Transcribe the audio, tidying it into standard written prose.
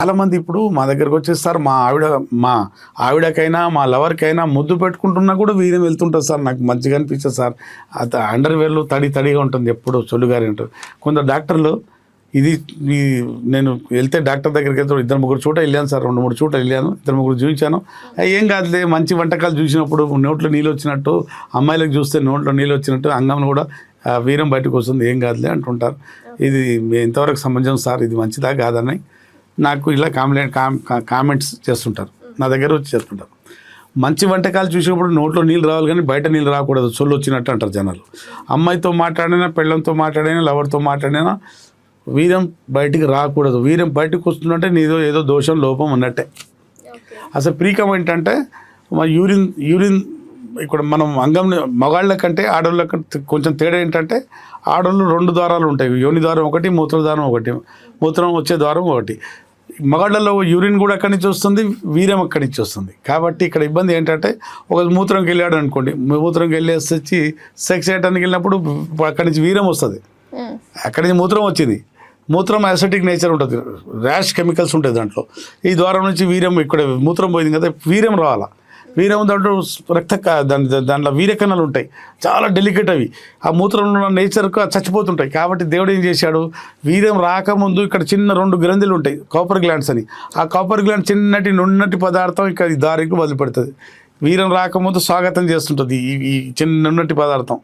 చాలామంది ఇప్పుడు మా దగ్గరకు వచ్చేస్తారు. మా ఆవిడకైనా మా లవర్కైనా ముద్దు పెట్టుకుంటున్నా కూడా వీర్యం వెళ్తుంటుంది సార్. నాకు మంచిగా అనిపించదు సార్. అండర్ వేర్లు తడిగా ఉంటుంది, ఎప్పుడు చొల్లుగారి ఉంటుంది. కొందరు డాక్టర్లు నేను వెళ్తే డాక్టర్ దగ్గరికి వెళ్తే 2-3 చోట వెళ్ళాను సార్. 2-3 చోట వెళ్ళాను, 2-3 చూపించాను. ఏం కాదులే, మంచి వంటకాలు చూసినప్పుడు నోట్లో నీళ్ళు వచ్చినట్టు, అమ్మాయిలకు చూస్తే నోట్లో నీళ్ళు వచ్చినట్టు అంగం కూడా వీర్యం బయటకు వస్తుంది, ఏం కాదులే అంటుంటారు. ఇది ఎంతవరకు సమంజసం సార్? ఇది మంచిదా కాదని నాకు ఇలా కామెంట్స్ చేస్తుంటారు, నా దగ్గర వచ్చి చేస్తుంటారు. మంచి వంటకాలు చూసినప్పుడు నోట్లో నీళ్ళు రావాలి కానీ బయట నీళ్ళు రాకూడదు, సొల్లు వచ్చినట్టు అంటారు జనాలు. అమ్మాయితో మాట్లాడినా, పెళ్ళంతో మాట్లాడినా, లవర్తో మాట్లాడినా వీర్యం బయటికి రాకూడదు. వీర్యం బయటకు వస్తుందంటే ఏదో దోషం, లోపం ఉన్నట్టే. అసలు ప్రీకం ఏంటంటే యూరిన్ ఇక్కడ మనం అంగం మగాళ్ళ కంటే ఆడవాళ్ళ కంటే కొంచెం తేడా ఏంటంటే, ఆడవాళ్ళు 2 ద్వారాలు ఉంటాయి, యోని ద్వారం ఒకటి, మూత్రద్వారం ఒకటి, మూత్రం వచ్చే ద్వారం ఒకటి. మగాళ్ళలో యూరిన్ కూడా అక్కడి నుంచి వస్తుంది, వీర్యం అక్కడి నుంచి వస్తుంది. కాబట్టి ఇక్కడ ఇబ్బంది ఏంటంటే, ఒక మూత్రంకి వెళ్ళాడు అనుకోండి, మూత్రంకి వెళ్ళేసి వచ్చి సెక్స్ చేయడానికి వెళ్ళినప్పుడు అక్కడి నుంచి వీర్యం వస్తుంది, అక్కడి నుంచి మూత్రం వచ్చింది. మూత్రం యాసిడిక్ నేచర్ ఉంటుంది, ర్యాష్ కెమికల్స్ ఉంటాయి దాంట్లో. ఈ ద్వారం నుంచి వీర్యం, ఇక్కడ మూత్రం పోయింది కదా, వీర్యం రావాలా. వీర్యం దాంట్లో దాంట్లో వీర్యకణాలు ఉంటాయి, చాలా డెలికేట్ అవి. ఆ మూత్రంలో ఉన్న నేచర్కు చచ్చిపోతుంటాయి. కాబట్టి దేవుడు ఏం చేశాడు, వీర్యం రాకముందు ఇక్కడ చిన్న 2 గ్రంథులు ఉంటాయి, కాపర్ గ్లాండ్స్ అని. ఆ కాపర్ గ్లాండ్ చిన్నటి నున్నటి పదార్థం ఇక్కడ దారికి వదిలిపెడుతుంది. వీర్యం రాకముందు స్వాగతం చేస్తుంటుంది ఈ చిన్న నున్నటి పదార్థం.